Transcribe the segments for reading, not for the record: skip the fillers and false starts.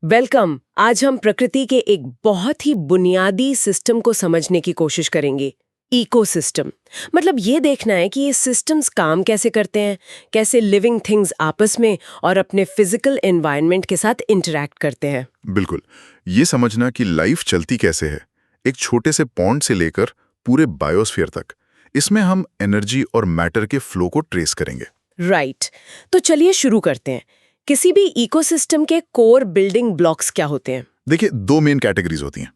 Welcome. आज हम प्रकृति के एक बहुत ही बुनियादी सिस्टम को समझने की कोशिश करेंगे, इकोसिस्टम। मतलब ये देखना है कि ये सिस्टम्स काम कैसे करते हैं, कैसे लिविंग थिंग्स आपस में और अपने फिजिकल एनवायरनमेंट के साथ इंटरैक्ट करते हैं। बिल्कुल। ये समझना कि लाइफ चलती कैसे है, एक छोटे से पॉन्ड से लेकर पूरे बायोस्फीयर तक, इसमें हम एनर्जी और मैटर के फ्लो को ट्रेस करेंगे। राइट। तो चलिए शुरू करते हैं। किसी भी इकोसिस्टम के कोर बिल्डिंग ब्लॉक्स क्या होते हैं? देखिए, दो मेन कैटेगरीज होती हैं।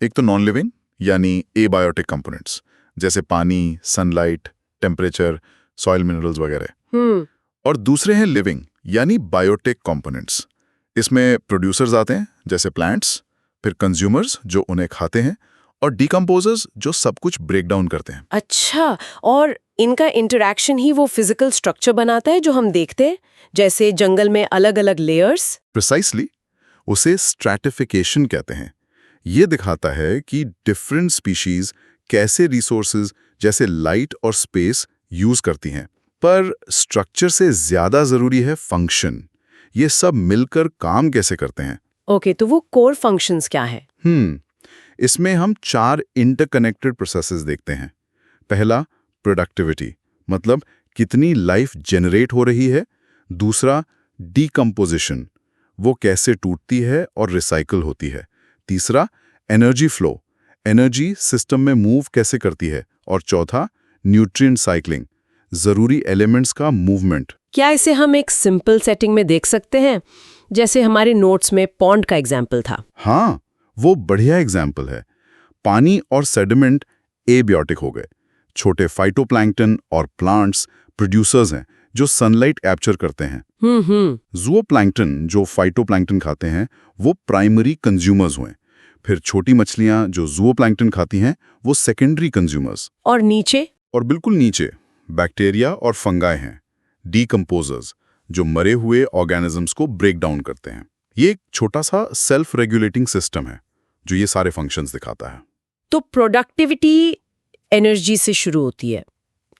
एक तो नॉन लिविंग यानी एबायोटिक कंपोनेंट्स, जैसे पानी, सनलाइट, टेम्परेचर, सॉइल मिनरल्स वगैरह। और दूसरे हैं लिविंग यानी बायोटिक कंपोनेंट्स। इसमें प्रोड्यूसर्स आते हैं जैसे प्लांट्स, फिर कंज्यूमर्स जो उन्हें खाते हैं, और डिकम्पोजर्स जो सब कुछ ब्रेक डाउन करते हैं। अच्छा, और इनका इंटरैक्शन ही वो फिजिकल स्ट्रक्चर बनाता है जो हम देखते हैं, जैसे जंगल में अलग अलग लेयर्स। प्रिसाइसली, उसे स्ट्रैटिफिकेशन कहते हैं। ये दिखाता है कि डिफरेंट स्पीशीज कैसे रिसोर्सेज जैसे लाइट और स्पेस यूज करती हैं। पर स्ट्रक्चर से ज्यादा जरूरी है फंक्शन। ये सब मिलकर काम कैसे करते हैं। ओके, तो वो कोर फंक्शंस क्या है? इसमें हम 4 इंटरकनेक्टेड प्रोसेसेस देखते हैं। पहला, प्रोडक्टिविटी, मतलब कितनी लाइफ जनरेट हो रही है। दूसरा, डीकम्पोजिशन, वो कैसे टूटती है और रिसाइकल होती है। तीसरा, एनर्जी फ्लो, एनर्जी सिस्टम में मूव कैसे करती है। और चौथा, न्यूट्रिएंट साइक्लिंग, जरूरी एलिमेंट्स का मूवमेंट। क्या इसे हम एक सिंपल सेटिंग में देख सकते हैं, जैसे हमारे नोट्स में पॉन्ड का एग्जाम्पल था? हाँ, वो बढ़िया एग्जाम्पल है। पानी और सेडिमेंट एबियोटिक हो गए। छोटे फाइटोप्लैंक्टन और प्लांट्स प्रोड्यूसर्स हैं जो सनलाइट कैप्चर करते हैं। ज़ूओप्लैंक्टन जो फाइटोप्लैंक्टन खाते हैं वो प्राइमरी कंज्यूमर्स हुए। फिर छोटी मछलियां जो ज़ूओप्लैंक्टन खाती हैं वो सेकेंडरी कंज्यूमर्स। और नीचे? और बिल्कुल नीचे बैक्टीरिया और फंगाई हैं, डीकम्पोजर्स, जो मरे हुए ऑर्गेनिजम्स को ब्रेक डाउन करते हैं। ये एक छोटा सा सेल्फ रेगुलेटिंग सिस्टम है जो ये सारे फंक्शंस दिखाता है। तो प्रोडक्टिविटी एनर्जी से शुरू होती है।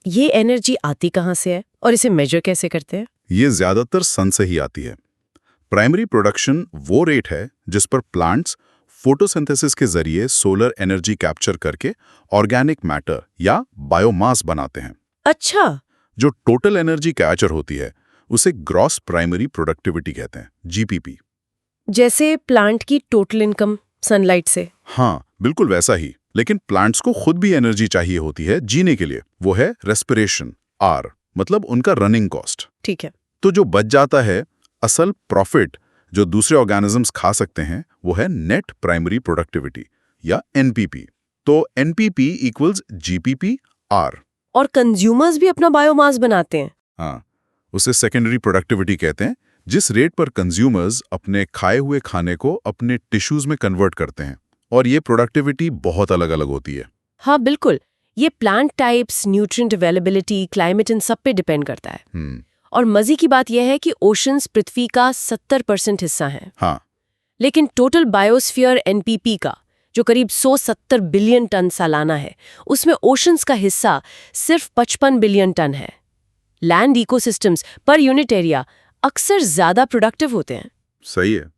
ये एनर्जी आती कहाँ से है और इसे मेजर कैसे करते हैं? ये ज्यादातर सन से ही आती है। प्राइमरी प्रोडक्शन वो रेट है जिस पर प्लांट्स फोटोसिंथेसिस के जरिए सोलर एनर्जी कैप्चर करके ऑर्गेनिक मैटर या बायोमास बनाते हैं। अच्छा। जो टोटल एनर्जी कैप्चर होती है उसे ग्रॉस प्राइमरी प्रोडक्टिविटी कहते हैं, जीपीपी। जैसे प्लांट की टोटल इनकम सनलाइट से? हाँ, बिल्कुल वैसा ही। लेकिन प्लांट्स को खुद भी एनर्जी चाहिए होती है जीने के लिए। वो है रेस्पिरेशन, आर, मतलब उनका रनिंग कॉस्ट। ठीक है। तो जो बच जाता है, असल प्रॉफिट जो दूसरे ऑर्गेनिजम्स खा सकते हैं, वो है नेट प्राइमरी प्रोडक्टिविटी या एनपीपी। तो एनपीपी इक्वल्स जीपीपी आर। और कंज्यूमर्स भी अपना बायोमास बनाते हैं? हाँ, उसे सेकेंडरी प्रोडक्टिविटी कहते हैं। जिस रेट पर कंज्यूमर्स अपने खाए हुए खाने को अपने टिश्यूज में कन्वर्ट करते हैं। और ये प्रोडक्टिविटी बहुत अलग अलग होती है। हाँ बिल्कुल, ये plant types, nutrient availability, climate, इन सब पे डिपेंड करता है। और मजे की बात यह है कि ओशंस पृथ्वी का 70% हिस्सा हैं। हाँ। लेकिन टोटल बायोस्फीयर एनपीपी का जो करीब 170 बिलियन टन सालाना है, उसमें ओशंस का हिस्सा सिर्फ 55 बिलियन टन है। Land ecosystems per unit area अक्सर ज्यादा प्रोडक्टिव होते हैं। सही है।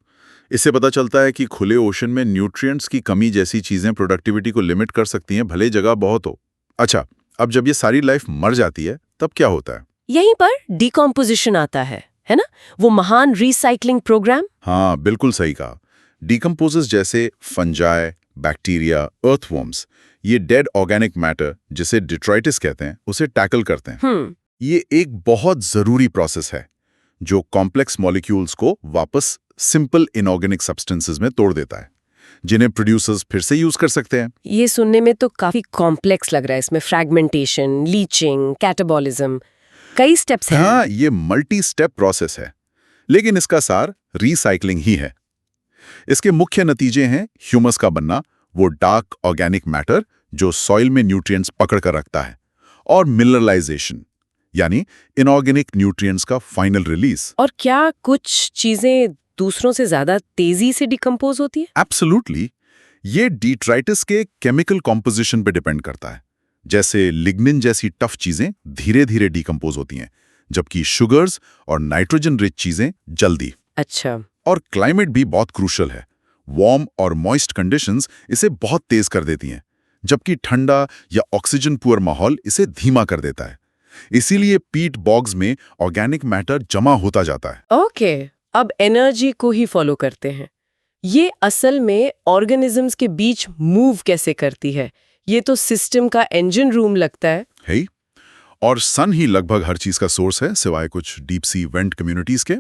इससे पता चलता है कि खुले ओशन में न्यूट्रिएंट्स की कमी जैसी चीजें प्रोडक्टिविटी को लिमिट कर सकती हैं, भले जगह बहुत हो। अच्छा, अब जब ये सारी लाइफ मर जाती है तब क्या होता है? यहीं पर डिकम्पोजिशन आता है ना? वो महान रिसाइकलिंग प्रोग्राम। हाँ, बिल्कुल सही कहा। डिकम्पोजर्स जैसे फंजाई, बैक्टीरिया, अर्थवर्म्स, ये डेड ऑर्गेनिक मैटर जिसे डिट्राइटिस कहते हैं, उसे टैकल करते हैं। ये एक बहुत जरूरी प्रोसेस है जो कॉम्प्लेक्स मॉलिक्यूल्स को वापस सिंपल इनऑर्गेनिक सब्सटेंसेस में तोड़ देता है, जिन्हें प्रोड्यूसर्स फिर से यूज कर सकते हैं। ये सुनने में तो काफी कॉम्प्लेक्स लग रहा है। इसमें फ्रैगमेंटेशन, लीचिंग, कैटाबॉलिज्म, कई स्टेप्स हैं। हाँ, ये मल्टी स्टेप प्रोसेस है, लेकिन इसका सार रिसाइकलिंग ही है। इसके मुख्य नतीजे हैं ह्यूमस का बनना, वो डार्क ऑर्गेनिक मैटर जो सॉइल में न्यूट्रिएंट्स पकड़ कर रखता है, और मिनरलाइजेशन यानी इनऑर्गेनिक न्यूट्रिएंट्स का फाइनल रिलीज। और क्या कुछ चीजें दूसरों से ज्यादा तेजी से डिकम्पोज होती है? एब्सोल्युटली। ये डिट्राइटिस के केमिकल कॉम्पोजिशन पे डिपेंड करता है। जैसे लिग्निन जैसी टफ चीजें धीरे धीरे डिकम्पोज होती हैं, जबकि शुगर्स और नाइट्रोजन रिच चीजें जल्दी। अच्छा। और क्लाइमेट भी बहुत क्रूशल है। वार्म और मॉइस्ट कंडीशंस इसे बहुत तेज कर देती हैं, जबकि ठंडा या ऑक्सीजन पुअर माहौल इसे धीमा कर देता है। इसीलिए पीट बॉग्स में ऑर्गेनिक मैटर जमा होता जाता है। ओके, अब एनर्जी को ही फॉलो करते हैं। ये असल में ऑर्गेनिजम्स के बीच मूव कैसे करती है? ये तो सिस्टम का इंजन रूम लगता है। है, और सन ही लगभग हर चीज का सोर्स है, सिवाय कुछ डीप सी वेंट कम्युनिटीज के।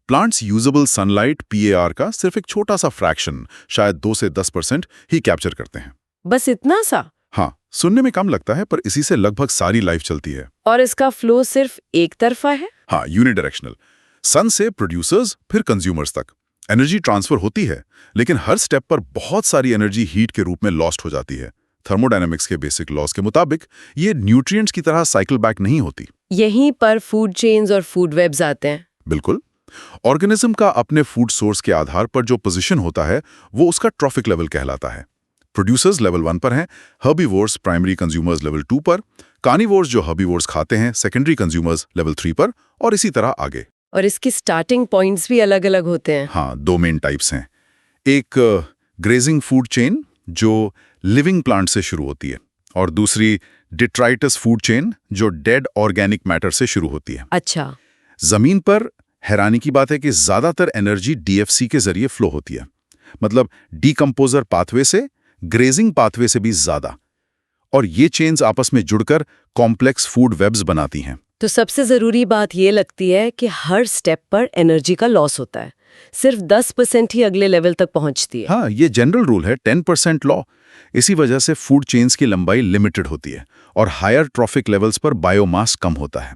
प्लांट्स यूजेबल सनलाइट PAR का सिर्फ एक छोटा सा फ्रैक्शन, शायद 2 से 10% ही कैप्चर करते हैं। बस इतना सा? हाँ, सुनने में कम लगता है, पर इसी से लगभग सारी लाइफ चलती है। और इसका फ्लो सिर्फ एक तरफा है? हाँ, यूनिडायरेक्शनल। सन से प्रोड्यूसर्स फिर कंज्यूमर्स तक एनर्जी ट्रांसफर होती है, लेकिन हर स्टेप पर बहुत सारी एनर्जी हीट के रूप में लॉस्ट हो जाती है। थर्मोडायनामिक्स के बेसिक लॉज के मुताबिक ये न्यूट्रिएंट्स की तरह साइकिल बैक नहीं होती। यहीं पर फूड चेन्स और फूड वेब्स आते हैं। बिल्कुल। ऑर्गेनिज्म का अपने फूड सोर्स के आधार पर जो पोजीशन होता है, वो उसका ट्रॉफिक लेवल कहलाता है। प्रोड्यूसर्स लेवल 1 पर हैं, हर्बीवोर्स प्राइमरी कंज्यूमर्स लेवल 2 पर, कार्निवोर्स जो हर्बीवोर्स खाते हैं सेकेंडरी कंज्यूमर्स लेवल 3 पर, और इसी तरह आगे। और इसके स्टार्टिंग पॉइंट्स भी अलग-अलग होते हैं। हाँ, 2 मेन टाइप्स हैं। एक ग्रेजिंग फूड चेन जो लिविंग प्लांट से शुरू होती है, और दूसरी डिट्राइटस फूड चेन जो डेड ऑर्गेनिक मैटर से शुरू होती है। अच्छा। जमीन पर हैरानी की बात है कि ज्यादातर एनर्जी DFC के जरिए फ्लो होती है, मतलब डीकंपोजर पाथवे से, ग्रेजिंग पाथवे से भी ज्यादा। और ये चेन्स आपस में जुड़कर कॉम्प्लेक्स फूड वेब्स बनाती हैं। तो सबसे जरूरी बात ये लगती है कि हर स्टेप पर एनर्जी का लॉस होता है, सिर्फ 10% ही अगले लेवल तक पहुंचती है। हाँ, ये जनरल रूल है, 10% लॉ। इसी वजह से फूड चेन्स की लंबाई लिमिटेड होती है और हायर ट्रॉफिक लेवल्स पर बायोमास कम होता है।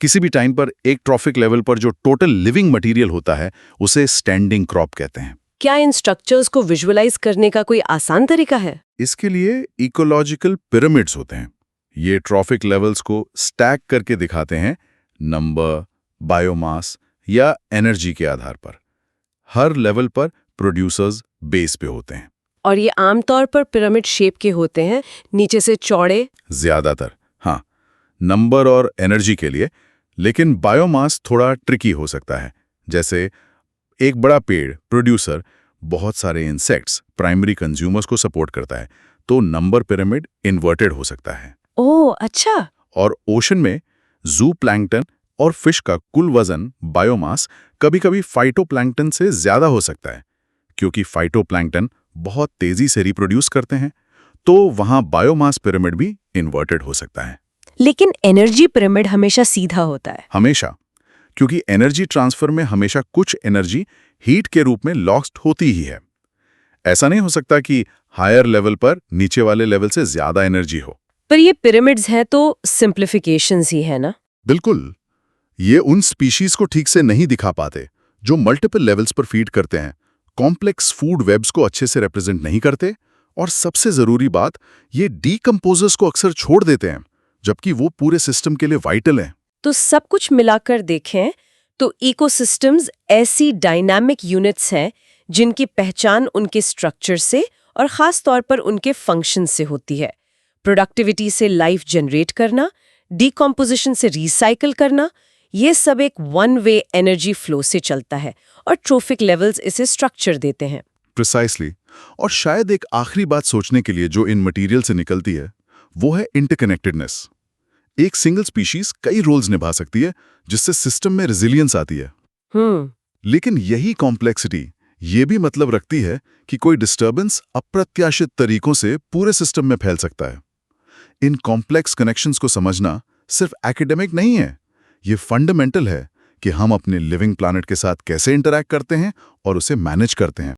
किसी भी टाइम पर एक ट्रॉफिक लेवल पर जो टोटल लिविंग मटेरियल होता है, उसे स्टैंडिंग क्रॉप कहते हैं। क्या इन स्ट्रक्चर्स को विजुअलाइज करने का कोई आसान तरीका है? इसके लिए इकोलॉजिकल पिरामिड्स होते हैं। ये ट्रॉफिक लेवल्स को स्टैक करके दिखाते हैं, नंबर, बायोमास या एनर्जी के आधार पर। हर लेवल पर प्रोड्यूसर्स बेस पे होते हैं। और ये आमतौर पर पिरामिड शेप के होते हैं, नीचे से चौड़े? ज्यादातर हाँ, नंबर और एनर्जी के लिए। लेकिन बायोमास थोड़ा ट्रिकी हो सकता है। जैसे एक बड़ा पेड़ प्रोड्यूसर बहुत सारे इंसेक्ट्स प्राइमरी कंज्यूमर्स को सपोर्ट करता है, तो नंबर पिरामिड इन्वर्टेड हो सकता है। ओह अच्छा। और ओशन में जू प्लैंकटन और फिश का कुल वजन बायोमास कभी-कभी फाइटोप्लैंकटन से ज्यादा हो सकता है, क्योंकि फाइटोप्लैंकटन बहुत तेजी से रिप्रोड्यूस करते हैं, तो वहां बायोमास पिरामिड भी इन्वर्टेड हो सकता है। लेकिन एनर्जी पिरामिड हमेशा सीधा होता है? हमेशा, क्योंकि एनर्जी ट्रांसफर में हमेशा कुछ एनर्जी हीट के रूप में लॉस्ट होती ही है। ऐसा नहीं हो सकता कि हायर लेवल पर नीचे वाले लेवल से ज्यादा एनर्जी हो। पर ये पिरामिड्स हैं तो सिंप्लीफिकेशंस ही है ना? बिल्कुल। ये उन स्पीशीज को ठीक से नहीं दिखा पाते जो मल्टीपल लेवल्स पर फीड करते हैं, कॉम्प्लेक्स फूड वेब्स को अच्छे से रिप्रेजेंट नहीं करते, और सबसे जरूरी बात, ये डीकंपोजर्स को अक्सर छोड़ देते हैं, जबकि वो पूरे सिस्टम के लिए वाइटल हैं। तो सब कुछ मिलाकर देखें तो इकोसिस्टम्स ऐसी डायनामिक यूनिट्स हैं जिनकी पहचान उनके स्ट्रक्चर से और खास तौर पर उनके फंक्शन से होती है। प्रोडक्टिविटी से लाइफ जनरेट करना, डीकॉम्पोजिशन से रिसाइकल करना, ये सब एक वन वे एनर्जी फ्लो से चलता है, और ट्रॉफिक लेवल्स इसे स्ट्रक्चर देते हैं। प्रिसाइसली। और शायद एक आखिरी बात सोचने के लिए जो इन मटेरियल से निकलती है, वो है इंटरकनेक्टेडनेस। एक सिंगल स्पीशीज कई रोल्स निभा सकती है, जिससे सिस्टम में रेजिलियंस आती है। लेकिन यही कॉम्प्लेक्सिटी ये भी मतलब रखती है कि कोई डिस्टर्बेंस अप्रत्याशित तरीकों से पूरे सिस्टम में फैल सकता है। इन कॉम्प्लेक्स कनेक्शंस को समझना सिर्फ एकेडमिक नहीं है, ये फंडामेंटल है कि हम अपने लिविंग प्लैनेट के साथ कैसे इंटरैक्ट करते हैं और उसे मैनेज करते हैं।